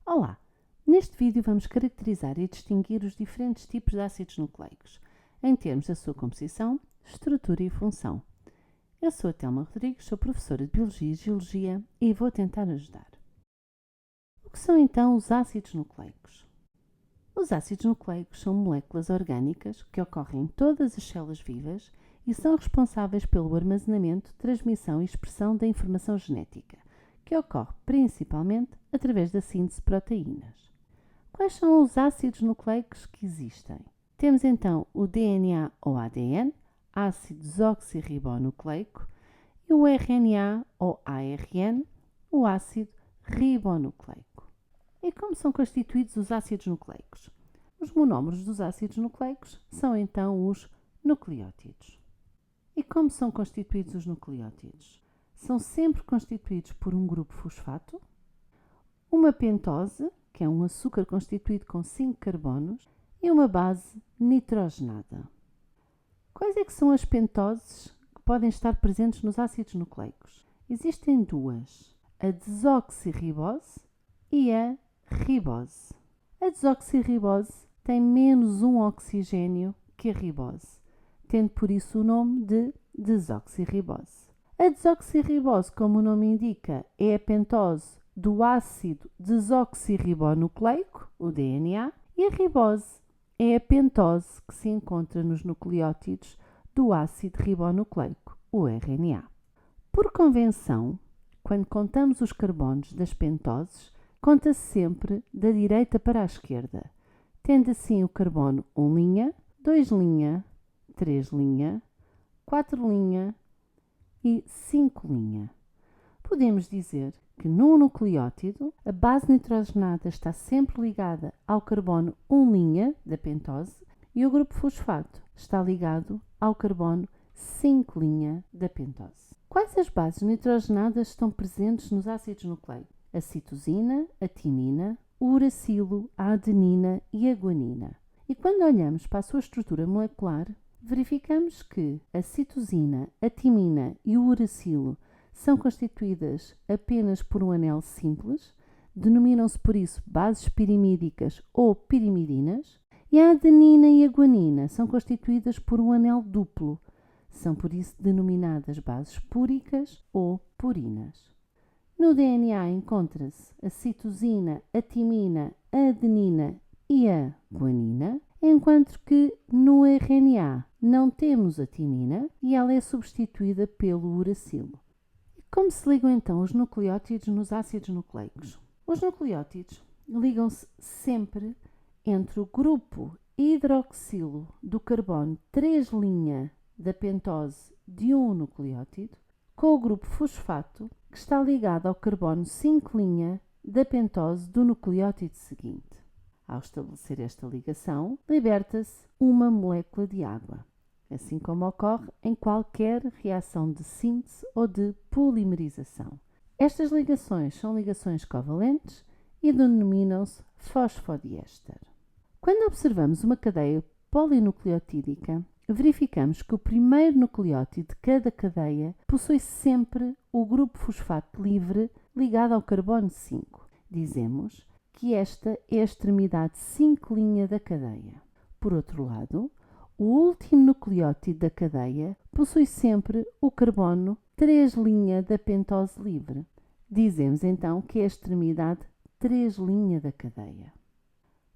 Olá! Neste vídeo vamos caracterizar e distinguir os diferentes tipos de ácidos nucleicos, em termos da sua composição, estrutura e função. Eu sou a Telma Rodrigues, sou professora de Biologia e Geologia e vou tentar ajudar. O que são então os ácidos nucleicos? Os ácidos nucleicos são moléculas orgânicas que ocorrem em todas as células vivas e são responsáveis pelo armazenamento, transmissão e expressão da informação genética, que ocorre principalmente através da síntese de proteínas. Quais são os ácidos nucleicos que existem? Temos então o DNA ou ADN, ácido desoxirribonucleico, e o RNA ou ARN, o ácido ribonucleico. E como são constituídos os ácidos nucleicos? Os monómeros dos ácidos nucleicos são então os nucleótidos. E como são constituídos os nucleótidos? São sempre constituídos por um grupo fosfato, uma pentose, que é um açúcar constituído com 5 carbonos, e uma base nitrogenada. Quais é que são as pentoses que podem estar presentes nos ácidos nucleicos? Existem duas, a desoxirribose e a ribose. A desoxirribose tem menos um oxigênio que a ribose, tendo por isso o nome de desoxirribose. A desoxirribose, como o nome indica, é a pentose do ácido desoxirribonucleico, o DNA, e a ribose é a pentose que se encontra nos nucleótidos do ácido ribonucleico, o RNA. Por convenção, quando contamos os carbonos das pentoses, conta-se sempre da direita para a esquerda, tendo assim o carbono 1', 2', 3', 4' e 5'. Podemos dizer que num nucleótido a base nitrogenada está sempre ligada ao carbono 1' da pentose e o grupo fosfato está ligado ao carbono 5' da pentose. Quais as bases nitrogenadas estão presentes nos ácidos nucleicos? A citosina, a timina, o uracilo, a adenina e a guanina. E quando olhamos para a sua estrutura molecular, verificamos que a citosina, a timina e o uracilo são constituídas apenas por um anel simples, denominam-se por isso bases pirimídicas ou pirimidinas, e a adenina e a guanina são constituídas por um anel duplo, são por isso denominadas bases púricas ou purinas. No DNA encontra-se a citosina, a timina, a adenina e a guanina, enquanto que no RNA não temos a timina e ela é substituída pelo uracilo. Como se ligam então os nucleótidos nos ácidos nucleicos? Os nucleótidos ligam-se sempre entre o grupo hidroxilo do carbono 3' da pentose de um nucleótido com o grupo fosfato que está ligado ao carbono 5' da pentose do nucleótido seguinte. Ao estabelecer esta ligação, liberta-se uma molécula de água, assim como ocorre em qualquer reação de síntese ou de polimerização. Estas ligações são ligações covalentes e denominam-se fosfodiéster. Quando observamos uma cadeia polinucleotídica, verificamos que o primeiro nucleótido de cada cadeia possui sempre o grupo fosfato livre ligado ao carbono 5. Dizemos que esta é a extremidade 5' da cadeia. Por outro lado, o último nucleótido da cadeia possui sempre o carbono 3' da pentose livre. Dizemos então que é a extremidade 3' da cadeia.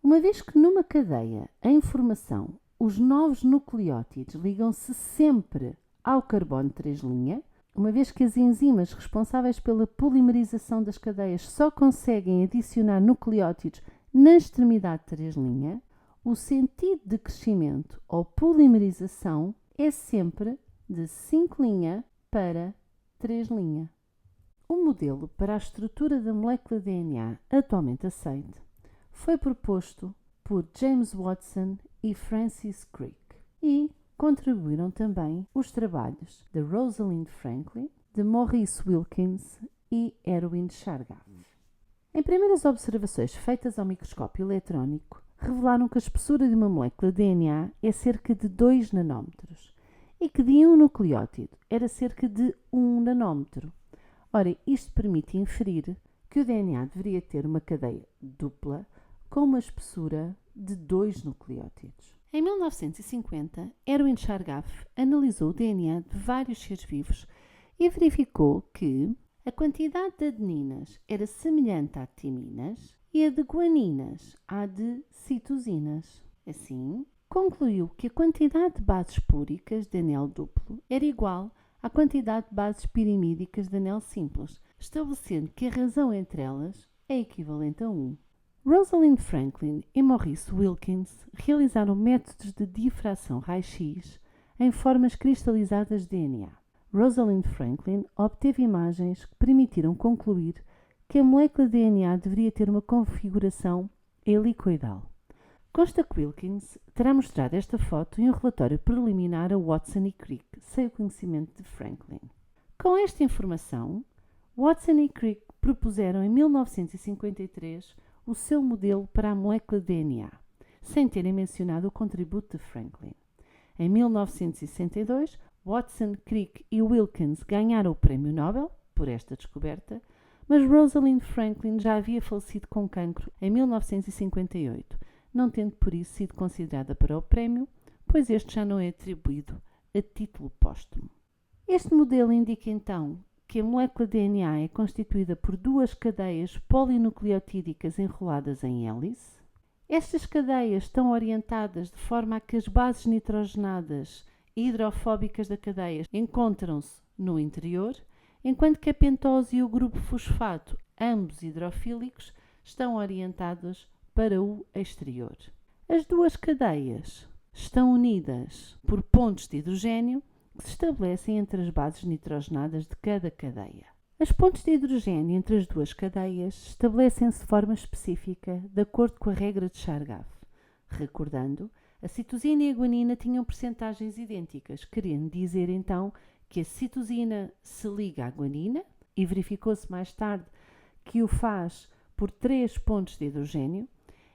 Uma vez que numa cadeia em formação os novos nucleótidos ligam-se sempre ao carbono 3', uma vez que as enzimas responsáveis pela polimerização das cadeias só conseguem adicionar nucleótidos na extremidade 3', o sentido de crescimento ou polimerização é sempre de 5' para 3'. O modelo para a estrutura da molécula DNA atualmente aceite foi proposto por James Watson e Francis Crick e contribuíram também os trabalhos de Rosalind Franklin, de Maurice Wilkins e Erwin Chargaff. Em primeiras observações feitas ao microscópio eletrónico, revelaram que a espessura de uma molécula de DNA é cerca de 2 nanómetros e que de um nucleótido era cerca de 1 nanómetro. Ora, isto permite inferir que o DNA deveria ter uma cadeia dupla com uma espessura de 2 nucleótidos. Em 1950, Erwin Chargaff analisou o DNA de vários seres vivos e verificou que a quantidade de adeninas era semelhante à de timinas e a de guaninas à de citosinas. Assim, concluiu que a quantidade de bases púricas de anel duplo era igual à quantidade de bases pirimídicas de anel simples, estabelecendo que a razão entre elas é equivalente a 1. Rosalind Franklin e Maurice Wilkins realizaram métodos de difração raio-x em formas cristalizadas de DNA. Rosalind Franklin obteve imagens que permitiram concluir que a molécula de DNA deveria ter uma configuração helicoidal. Consta que Wilkins terá mostrado esta foto em um relatório preliminar a Watson e Crick, sem o conhecimento de Franklin. Com esta informação, Watson e Crick propuseram em 1953 o seu modelo para a molécula de DNA, sem terem mencionado o contributo de Franklin. Em 1962, Watson, Crick e Wilkins ganharam o Prémio Nobel por esta descoberta, mas Rosalind Franklin já havia falecido com cancro em 1958, não tendo por isso sido considerada para o prémio, pois este já não é atribuído a título póstumo. Este modelo indica então que a molécula de DNA é constituída por 2 cadeias polinucleotídicas enroladas em hélice. Estas cadeias estão orientadas de forma a que as bases nitrogenadas hidrofóbicas da cadeia encontram-se no interior, enquanto que a pentose e o grupo fosfato, ambos hidrofílicos, estão orientados para o exterior. As 2 cadeias estão unidas por pontos de hidrogênio que se estabelecem entre as bases nitrogenadas de cada cadeia. As pontes de hidrogênio entre as 2 cadeias estabelecem-se de forma específica de acordo com a regra de Chargaff. Recordando, a citosina e a guanina tinham percentagens idênticas, querendo dizer então que a citosina se liga à guanina, e verificou-se mais tarde que o faz por 3 pontos de hidrogênio,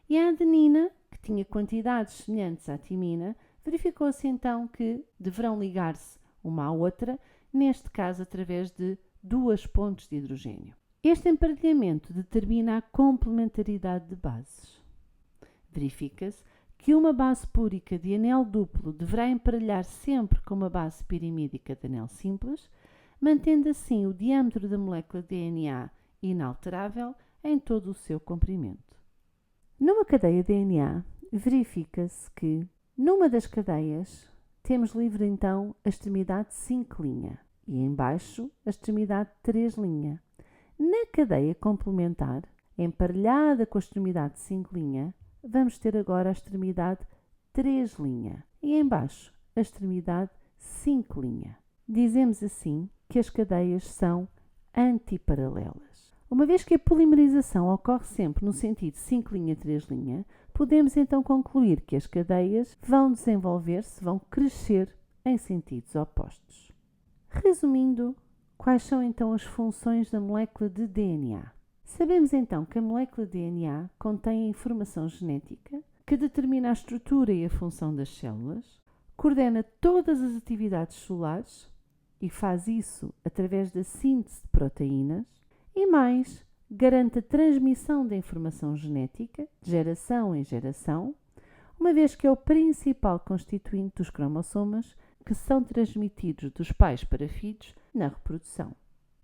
e a adenina, que tinha quantidades semelhantes à timina, verificou-se então que deverão ligar-se uma à outra, neste caso através de 2 pontos de hidrogênio. Este emparelhamento determina a complementaridade de bases. Verifica-se que uma base púrica de anel duplo deverá emparelhar sempre com uma base pirimídica de anel simples, mantendo assim o diâmetro da molécula de DNA inalterável em todo o seu comprimento. Numa cadeia DNA, verifica-se que, numa das cadeias, temos livre então a extremidade 5' e em baixo a extremidade 3'. Na cadeia complementar, emparelhada com a extremidade 5', vamos ter agora a extremidade 3' e em baixo a extremidade 5'. Dizemos assim que as cadeias são antiparalelas. Uma vez que a polimerização ocorre sempre no sentido 5', 3', podemos então concluir que as cadeias vão desenvolver-se, vão crescer em sentidos opostos. Resumindo, quais são então as funções da molécula de DNA? Sabemos então que a molécula de DNA contém a informação genética que determina a estrutura e a função das células, coordena todas as atividades celulares e faz isso através da síntese de proteínas e mais, garante a transmissão da informação genética de geração em geração, uma vez que é o principal constituinte dos cromossomas que são transmitidos dos pais para filhos na reprodução.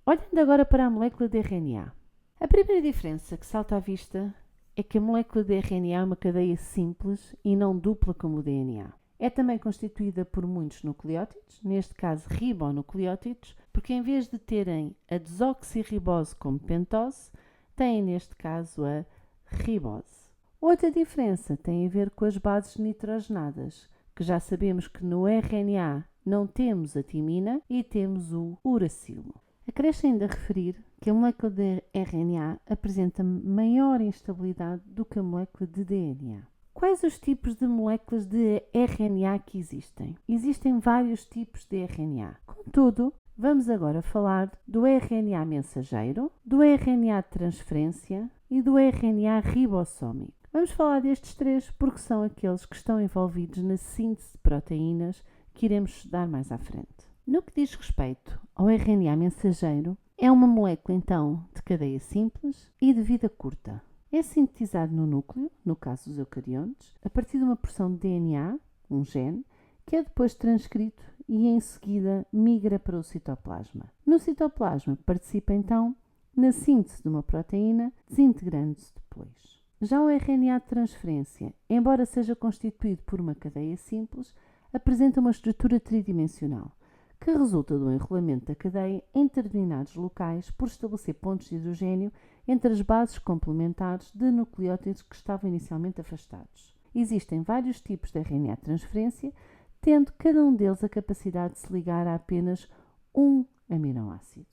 Olhando agora para a molécula de RNA. A primeira diferença que salta à vista é que a molécula de RNA é uma cadeia simples e não dupla como o DNA. É também constituída por muitos nucleótidos, neste caso ribonucleótidos, porque em vez de terem a desoxirribose como pentose, têm neste caso a ribose. Outra diferença tem a ver com as bases nitrogenadas, que já sabemos que no RNA não temos a timina e temos o uracilo. Acresce ainda a referir que a molécula de RNA apresenta maior instabilidade do que a molécula de DNA. Quais os tipos de moléculas de RNA que existem? Existem vários tipos de RNA. Contudo, vamos agora falar do RNA mensageiro, do RNA de transferência e do RNA ribossómico. Vamos falar destes 3 porque são aqueles que estão envolvidos na síntese de proteínas que iremos estudar mais à frente. No que diz respeito ao RNA mensageiro, é uma molécula então de cadeia simples e de vida curta. É sintetizado no núcleo, no caso dos eucariontes, a partir de uma porção de DNA, um gene, que é depois transcrito e em seguida migra para o citoplasma. No citoplasma participa então na síntese de uma proteína, desintegrando-se depois. Já o RNA de transferência, embora seja constituído por uma cadeia simples, apresenta uma estrutura tridimensional, que resulta do enrolamento da cadeia em determinados locais por estabelecer pontos de hidrogênio entre as bases complementares de nucleótidos que estavam inicialmente afastados. Existem vários tipos de RNA de transferência, tendo cada um deles a capacidade de se ligar a apenas um aminoácido.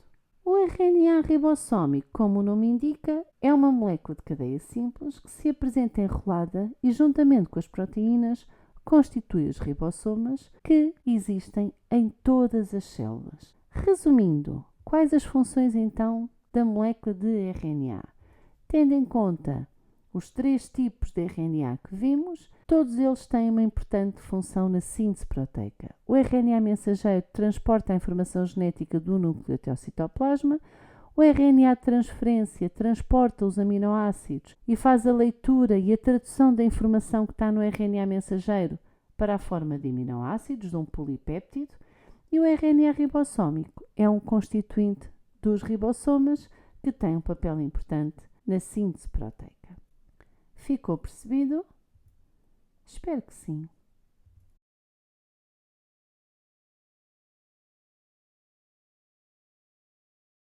O RNA ribossómico, como o nome indica, é uma molécula de cadeia simples que se apresenta enrolada e, juntamente com as proteínas, constitui os ribossomas que existem em todas as células. Resumindo, quais as funções então da molécula de RNA? Tendo em conta os 3 tipos de RNA que vimos, todos eles têm uma importante função na síntese proteica. O RNA mensageiro transporta a informação genética do núcleo até ao citoplasma, o RNA de transferência transporta os aminoácidos e faz a leitura e a tradução da informação que está no RNA mensageiro para a forma de aminoácidos, de um polipéptido, e o RNA ribossómico é um constituinte dos ribossomas que tem um papel importante na síntese proteica. Ficou percebido? Espero que sim.